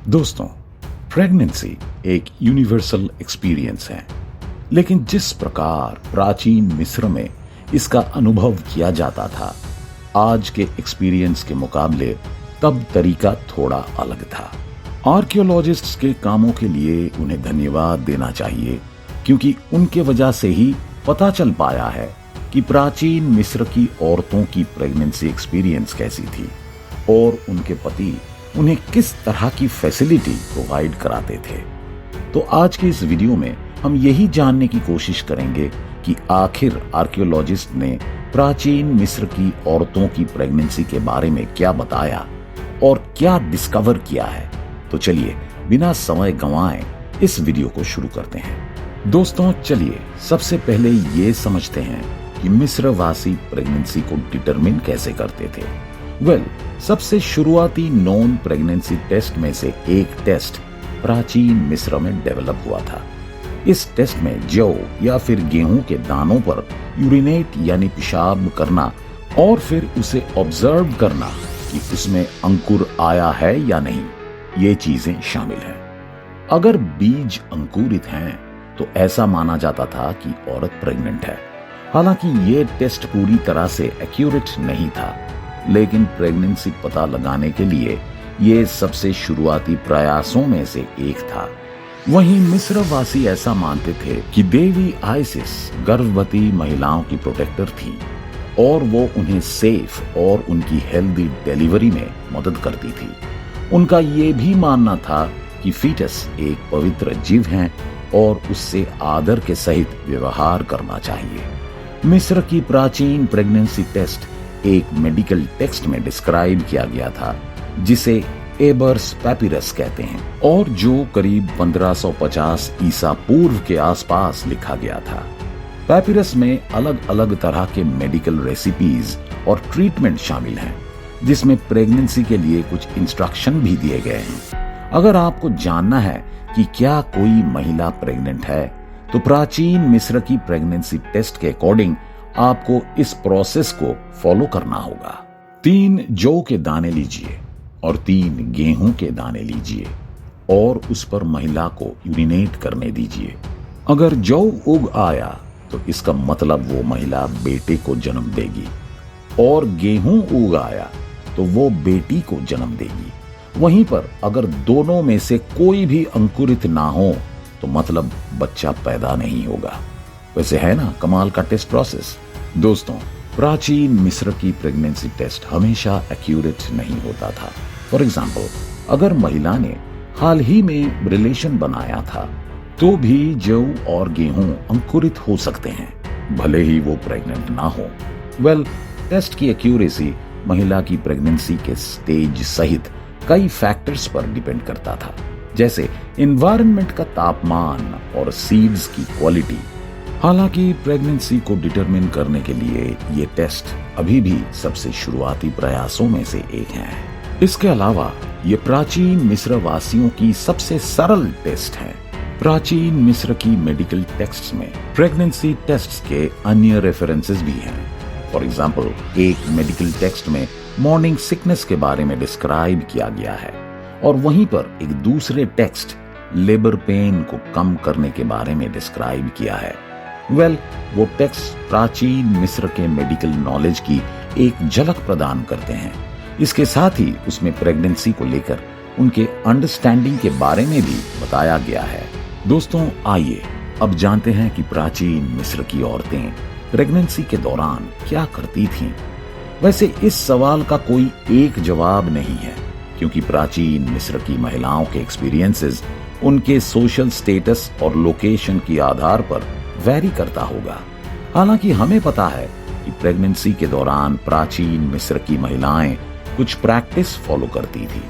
दोस्तों, प्रेगनेंसी एक universal experience है, लेकिन जिस प्रकार प्राचीन मिस्र में इसका अनुभव किया जाता था, आज के एक्सपीरियंस के मुकाबले तब तरीका थोड़ा अलग था। आर्कियोलॉजिस्ट्स के कामों के लिए उन्हें धन्यवाद देना चाहिए, क्योंकि उनके वजह से ही पता चल पाया है कि प्राचीन मिस्र की औरतों की प्रेगनेंसी एक्सपीरियंस कैसी थी और उनके पति उन्हें किस तरह की फैसिलिटी प्रोवाइड कराते थे। तो आज की इस वीडियो में हम यही जानने की कोशिश करेंगे कि आखिर आर्कियोलॉजिस्ट ने प्राचीन मिस्र की औरतों की प्रेगनेंसी के बारे में क्या बताया और क्या डिस्कवर किया है। तो चलिए बिना समय गंवाए इस वीडियो को शुरू करते हैं। दोस्तों, चलिए सबसे पहले ये समझते हैं कि मिस्रवासी प्रेगनेंसी को डिटरमिन कैसे करते थे। सबसे शुरुआती नॉन प्रेगनेंसी टेस्ट में से एक टेस्ट प्राचीन मिस्र में डेवलप हुआ था। इस टेस्ट में जौ या फिर गेहूं के दानों पर यूरिनेट यानी पेशाब करना और फिर उसे ऑब्जर्व करना कि उसमें अंकुर आया है या नहीं, ये चीजें शामिल हैं। अगर बीज अंकुरित हैं तो ऐसा माना जाता था कि औरत प्रेग्नेंट है। हालांकि ये टेस्ट पूरी तरह से एक्यूरेट नहीं था, लेकिन प्रेगनेंसी पता लगाने के लिए ये सबसे शुरुआती प्रयासों में से एक था। वहीं मिस्रवासी ऐसा मानते थे कि देवी आइसिस गर्भवती महिलाओं की प्रोटेक्टर थी और वो उन्हें सेफ और उनकी हेल्दी डिलीवरी में मदद करती थी। उनका ये भी मानना था कि फीटस एक पवित्र जीव है और उससे आदर के सहित व्यवहार करना चाहिए। मिस्र की प्राचीन प्रेगनेंसी टेस्ट एक मेडिकल टेक्स्ट में डिस्क्राइब किया गया था, जिसे एबर्स पैपिरस कहते हैं और जो करीब 1550 ईसा पूर्व के आसपास लिखा गया था। पैपिरस में अलग अलग तरह के मेडिकल रेसिपीज और ट्रीटमेंट शामिल हैं, जिसमें प्रेगनेंसी के लिए कुछ इंस्ट्रक्शन भी दिए गए हैं। अगर आपको जानना है कि क्या कोई महिला प्रेग्नेंट है, तो प्राचीन मिस्र की प्रेगनेंसी टेस्ट के अकॉर्डिंग आपको इस प्रोसेस को फॉलो करना होगा। 3 जौ के दाने लीजिए और 3 गेहूं के दाने लीजिए और उस पर महिला को यूरिनेट करने दीजिए। अगर जौ उग आया तो इसका मतलब वो महिला बेटे को जन्म देगी, और गेहूं उग आया तो वो बेटी को जन्म देगी। वहीं पर अगर दोनों में से कोई भी अंकुरित ना हो तो मतलब बच्चा पैदा नहीं होगा। वैसे है ना कमाल का टेस्ट प्रोसेस। दोस्तों, प्राचीन मिस्र की प्रेगनेंसी टेस्ट हमेशा एक्यूरेट नहीं होता था। फॉर एग्जाम्पल, अगर महिला ने हाल ही में रिलेशन बनाया था तो भी जौ और गेहूं अंकुरित हो सकते हैं, भले ही वो प्रेग्नेंट ना हो। टेस्ट की एक्यूरेसी महिला की प्रेगनेंसी के स्टेज सहित कई फैक्टर्स पर डिपेंड करता था, जैसे एनवायरनमेंट का तापमान और सीड्स की क्वालिटी। हालांकि प्रेगनेंसी को डिटरमिन करने के लिए ये टेस्ट अभी भी सबसे शुरुआती प्रयासों में से एक है। इसके अलावा ये प्राचीन मिस्र वासियों की सबसे सरल टेस्ट है। प्राचीन मिस्र की मेडिकल टेक्स्ट्स में प्रेगनेंसी टेस्ट्स के अन्य रेफरेंसेस भी हैं। फॉर एग्जाम्पल, एक मेडिकल टेक्स्ट में मॉर्निंग सिकनेस के बारे में डिस्क्राइब किया गया है और वहीं पर एक दूसरे टेक्स्ट लेबर पेन को कम करने के बारे में डिस्क्राइब किया है। वो टेक्स्ट प्राचीन मिस्र के मेडिकल नॉलेज की एक झलक प्रदान करते हैं। इसके साथ ही उसमें प्रेगनेंसी को लेकर उनके अंडरस्टैंडिंग के बारे में भी बताया गया है। दोस्तों, आइए अब जानते हैं कि प्राचीन मिस्र की औरतें प्रेगनेंसी के दौरान क्या करती थीं। वैसे इस सवाल का कोई एक जवाब नहीं है, क्योंकि प्राचीन मिस्र की महिलाओं के एक्सपीरियंसेस उनके सोशल स्टेटस और लोकेशन के आधार पर वेरी करता होगा। हालांकि हमें पता है कि प्रेगनेंसी के दौरान प्राचीन मिस्र की महिलाएं कुछ प्रैक्टिस फॉलो करती थी।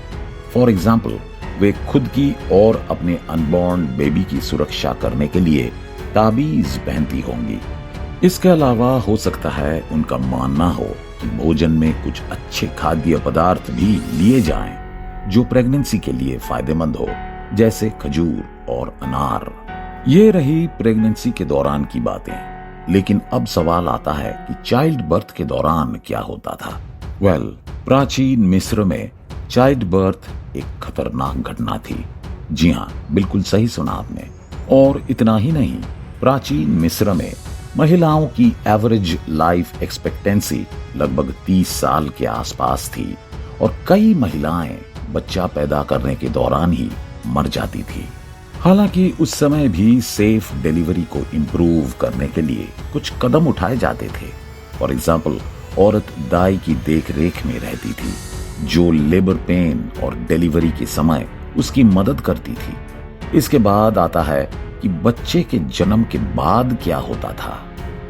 फॉर एग्जाम्पल, वे खुद की और अपने अनबॉर्न बेबी की सुरक्षा करने के लिए ताबीज पहनती होंगी। इसके अलावा हो सकता है उनका मानना हो कि भोजन में कुछ अच्छे खाद्य पदार्थ भी लिए जाएं, जो प्रेगनेंसी के लिए फायदेमंद हो, जैसे खजूर और अनार। ये रही प्रेगनेंसी के दौरान की बातें, लेकिन अब सवाल आता है कि चाइल्ड बर्थ के दौरान क्या होता था। प्राचीन मिस्र में चाइल्ड बर्थ एक खतरनाक घटना थी। जी हाँ, बिल्कुल सही सुना आपने। और इतना ही नहीं, प्राचीन मिस्र में महिलाओं की एवरेज लाइफ एक्सपेक्टेंसी लगभग 30 साल के आसपास थी और कई महिलाएं बच्चा पैदा करने के दौरान ही मर जाती थी। हालांकि उस समय भी सेफ डिलीवरी को इम्प्रूव करने के लिए कुछ कदम उठाए जाते थे। फॉर एग्जाम्पल, औरत दाई की देख रेख में रहती थी जो लेबर पेन और डिलीवरी के समय उसकी मदद करती थी। इसके बाद आता है कि बच्चे के जन्म के बाद क्या होता था।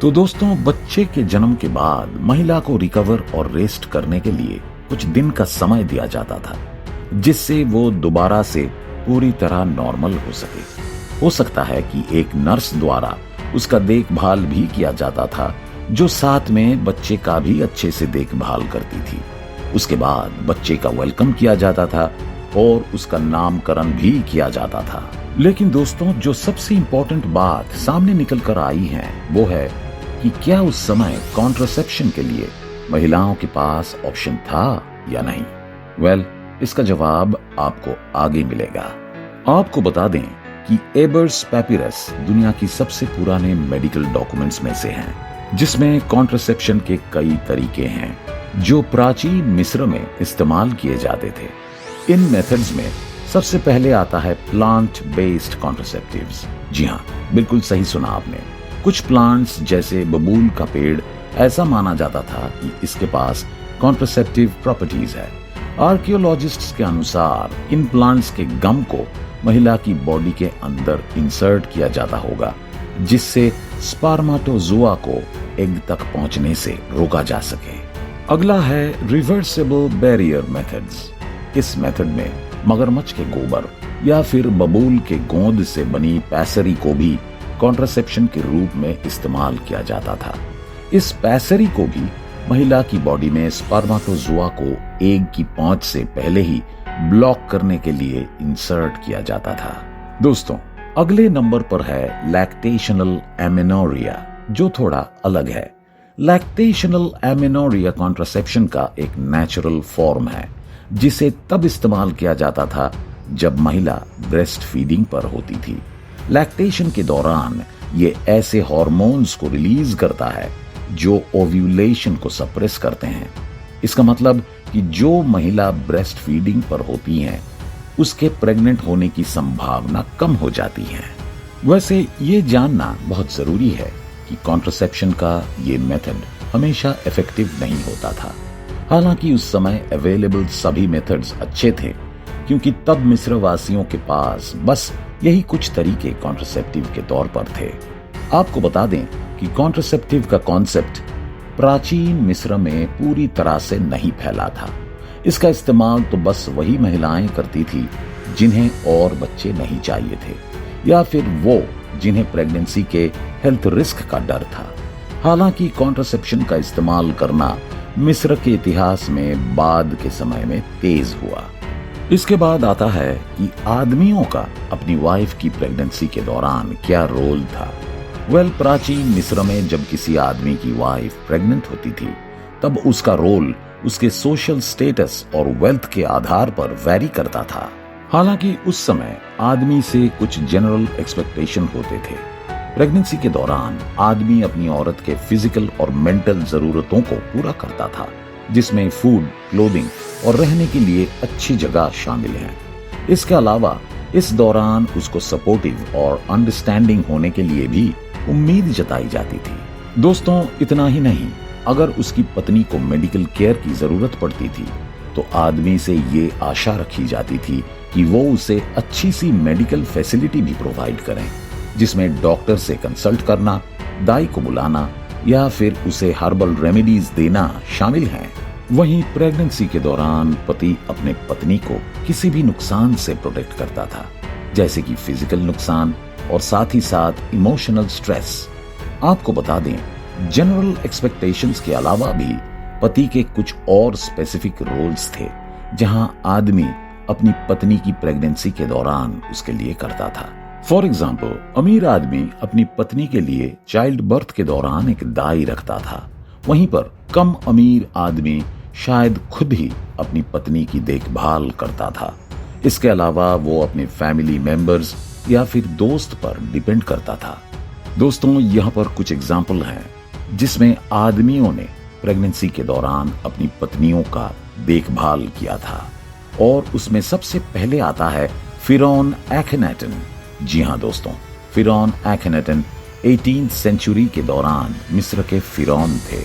तो दोस्तों, बच्चे के जन्म के बाद महिला को रिकवर और रेस्ट करने के लिए कुछ दिन का समय दिया जाता था, जिससे वो दोबारा से पूरी तरह नॉर्मल हो सके। हो सकता है कि एक नर्स द्वारा उसका देखभाल भी किया जाता था, जो साथ में बच्चे का भी अच्छे से देखभाल करती थी। उसके बाद बच्चे का वेलकम किया जाता था और उसका नामकरण भी किया जाता था। लेकिन दोस्तों, जो सबसे इम्पोर्टेंट बात सामने निकल कर आई है वो है कि क्या उस समय कॉन्ट्रासेप्शन के लिए महिलाओं के पास ऑप्शन था या नहीं। वेल, इसका जवाब आपको आगे मिलेगा। आपको बता दें कि एबर्स पैपिरस दुनिया की सबसे पुराने मेडिकल डॉक्यूमेंट्स में से हैं, जिसमें कॉन्ट्रासेप्शन के कई तरीके हैं जो प्राचीन मिस्र में इस्तेमाल किए जाते थे। इन मेथड्स में सबसे पहले आता है प्लांट बेस्ड कॉन्ट्रासेप्टिव्स। जी हाँ, बिल्कुल सही सुना आपने। कुछ प्लांट्स जैसे बबूल का पेड़ ऐसा माना जाता था कि इसके पास कॉन्ट्रासेप्टिव प्रॉपर्टीज है। आर्कियोलॉजिस्ट्स के अनुसार इन प्लांट्स के गम को महिला की बॉडी के अंदर इंसर्ट किया जाता होगा, जिससे स्पर्मेटोजोआ को एग तक पहुंचने से रोका जा सके। अगला है रिवर्सिबल बैरियर मेथड्स। इस मेथड में मगरमच्छ के गोबर या फिर बबूल के गोंद से बनी पैसरी को भी कॉन्ट्रासेप्शन के रूप में इस्तेमाल किया जाता था। इस पैसरी को भी महिला की बॉडी में स्पर्मेटोजोआ को एग की पहुंच से पहले ही ब्लॉक करने के लिए इंसर्ट किया जाता था। दोस्तों, अगले नंबर पर है लैक्टेशनल एमेनोरिया, जो थोड़ा अलग है। लैक्टेशनल एमेनोरिया कॉन्ट्रासेप्शन का एक नेचुरल फॉर्म है, जिसे तब इस्तेमाल किया जाता था जब महिला ब्रेस्ट फीडिंग पर होती थी। लैक्टेशन के दौरान ये ऐसे हार्मोन्स को रिलीज करता है जो ओव्यूलेशन को सप्रेस करते हैं। इसका मतलब कि जो महिला ब्रेस्ट फीडिंग पर होती हैं, उसके प्रेग्नेंट होने की संभावना कम हो जाती है। वैसे ये जानना बहुत जरूरी है कि कॉन्ट्रासेप्शन का ये मेथड हमेशा इफेक्टिव नहीं होता था। हालांकि उस समय अवेलेबल सभी मेथड्स अच्छे थे, क्योंकि तब मिस्र वासियों के पास बस यही कुछ तरीके कॉन्ट्रासेप्टिव के तौर पर थे। आपको बता दें कि कॉन्ट्रासेप्टिव का कॉन्सेप्ट प्राचीन मिस्र में पूरी तरह से नहीं फैला था। इसका इस्तेमाल तो बस वही महिलाएं करती थी जिन्हें और बच्चे नहीं चाहिए थे, या फिर वो जिन्हें प्रेगनेंसी के हेल्थ रिस्क का डर था। हालांकि कॉन्ट्रासेप्शन का इस्तेमाल करना मिस्र के इतिहास में बाद के समय में तेज हुआ। इसके बाद आता है कि आदमियों का अपनी वाइफ की प्रेगनेंसी के दौरान क्या रोल था। प्राचीन मिस्र में जब किसी आदमी की वाइफ प्रेग्नेंट होती थी, तब उसका रोल उसके सोशल स्टेटस और वेल्थ के आधार पर वैरी करता था। हालांकि उस समय आदमी से कुछ जनरल एक्सपेक्टेशन होते थे। प्रेगनेंसी के दौरान आदमी अपनी औरत के फिजिकल और मेंटल जरूरतों को पूरा करता था, जिसमें फूड, क्लोथिंग और रहने के लिए अच्छी जगह शामिल है। इसके अलावा इस दौरान उसको सपोर्टिव और अंडरस्टैंडिंग होने के लिए भी उम्मीद जताई जाती थी। दोस्तों, इतना ही नहीं, अगर उसकी पत्नी को मेडिकल केयर की जरूरत पड़ती थी तो आदमी से ये आशा रखी जाती थी कि वो उसे अच्छी सी मेडिकल फैसिलिटी भी प्रोवाइड करें, जिसमें डॉक्टर से कंसल्ट करना, दाई को बुलाना या फिर उसे हर्बल रेमेडीज देना शामिल है। वहीं प्रेगनेंसी के दौरान पति अपने पत्नी को किसी भी नुकसान से प्रोटेक्ट करता था, जैसे कि फिजिकल नुकसान और साथ ही साथ इमोशनल स्ट्रेस। आपको बता दें, जनरल एक्सपेक्टेशंस के अलावा भी पति के कुछ और स्पेसिफिक रोल्स थे, जहां आदमी अपनी पत्नी की प्रेगनेंसी के दौरान उसके लिए करता था। फॉर एग्जाम्पल, अमीर आदमी अपनी पत्नी के लिए चाइल्ड बर्थ के दौरान एक दाई रखता था। वहीं पर कम अमीर आदमी शायद खुद ही अपनी पत्नी की देखभाल करता था। इसके अलावा वो अपने फैमिली मेंबर्स या फिर दोस्त पर डिपेंड करता था। दोस्तों, यहाँ पर कुछ एग्जाम्पल हैं जिसमें आदमियों ने प्रेगनेंसी के दौरान अपनी पत्नियों का देखभाल किया था, और उसमें सबसे पहले आता है फिरौन एखनाटन। जी हाँ दोस्तों, फिरौन एखनाटन 18th सेंचुरी के दौरान मिस्र के फिरौन थे।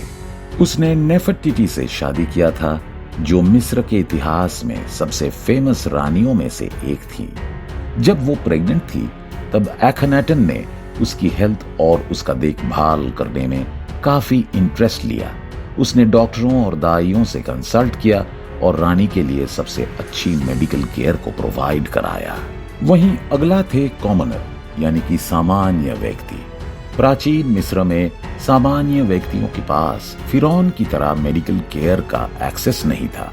उसने नेफरटिटी से शादी किया था, जो मिस्र के इतिहास में सबसे फेमस रानियों में से एक थी। जब वो प्रेग्नेंट थी तब एखनाटन ने उसकी हेल्थ और उसका देखभाल करने में काफी इंटरेस्ट लिया। उसने डॉक्टरों और दाइयों से कंसल्ट किया और रानी के लिए सबसे अच्छी मेडिकल केयर को प्रोवाइड कराया। वहीं अगला थे कॉमनर, यानी कि सामान्य व्यक्ति। प्राचीन मिस्र में सामान्य व्यक्तियों के पास फिरौन की तरह मेडिकल केयर का एक्सेस नहीं था,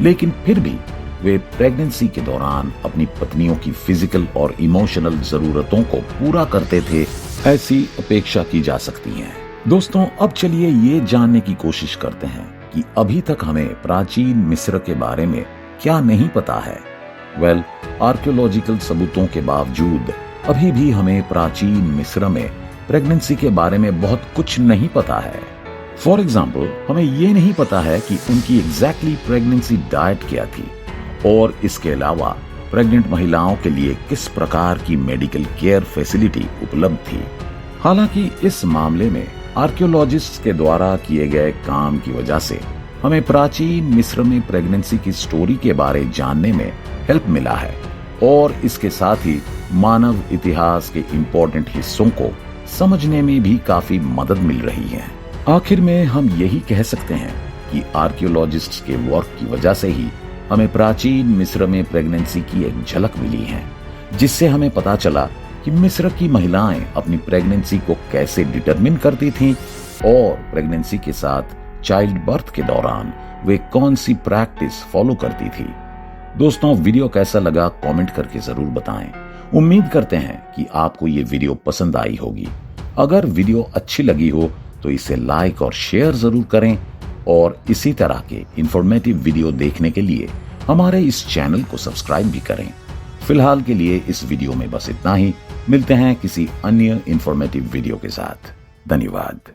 लेकिन फिर भी वे प्रेगनेंसी के दौरान अपनी पत्नियों की फिजिकल और इमोशनल जरूरतों को पूरा करते थे, ऐसी अपेक्षा की जा सकती है। दोस्तों, अब चलिए ये जानने की कोशिश करते हैं कि अभी तक हमें प्राचीन मिस्र के बारे में क्या नहीं पता है। आर्कियोलॉजिकल सबूतों के बावजूद अभी भी हमें प्राचीन मिस्र में प्रेगनेंसी के बारे में बहुत कुछ नहीं पता है। फॉर एग्जाम्पल, हमें ये नहीं पता है कि उनकी एग्जैक्टली प्रेगनेंसी डाइट क्या थी, और इसके अलावा प्रेग्नेंट महिलाओं के लिए किस प्रकार की मेडिकल केयर फैसिलिटी उपलब्ध थी। हालांकि इस मामले में आर्कियोलॉजिस्ट्स के द्वारा किए गए काम की वजह से हमें प्राचीन मिस्र में प्रेगनेंसी की स्टोरी के बारे जानने में हेल्प मिला है, और इसके साथ ही मानव इतिहास के इम्पोर्टेंट हिस्सों को समझने में भी काफी मदद मिल रही है। आखिर में हम यही कह सकते हैं कि आर्कियोलॉजिस्ट्स के वर्क की वजह से ही हमें प्राचीन मिस्र में प्रेगनेंसी की एक झलक मिली है, जिससे हमें पता चला कि मिस्र की महिलाएं अपनी प्रेगनेंसी को कैसे डिटरमिन करती थीं, और प्रेगनेंसी के साथ चाइल्ड बर्थ के दौरान वे कौन सी प्रैक्टिस फॉलो करती थी। दोस्तों, वीडियो कैसा लगा कमेंट करके जरूर बताएं। उम्मीद करते हैं कि आपको ये वीडियो पसंद आई होगी। अगर वीडियो अच्छी लगी हो तो इसे लाइक और शेयर जरूर करें, और इसी तरह के इंफॉर्मेटिव वीडियो देखने के लिए हमारे इस चैनल को सब्सक्राइब भी करें। फिलहाल के लिए इस वीडियो में बस इतना ही। मिलते हैं किसी अन्य इंफॉर्मेटिव वीडियो के साथ। धन्यवाद।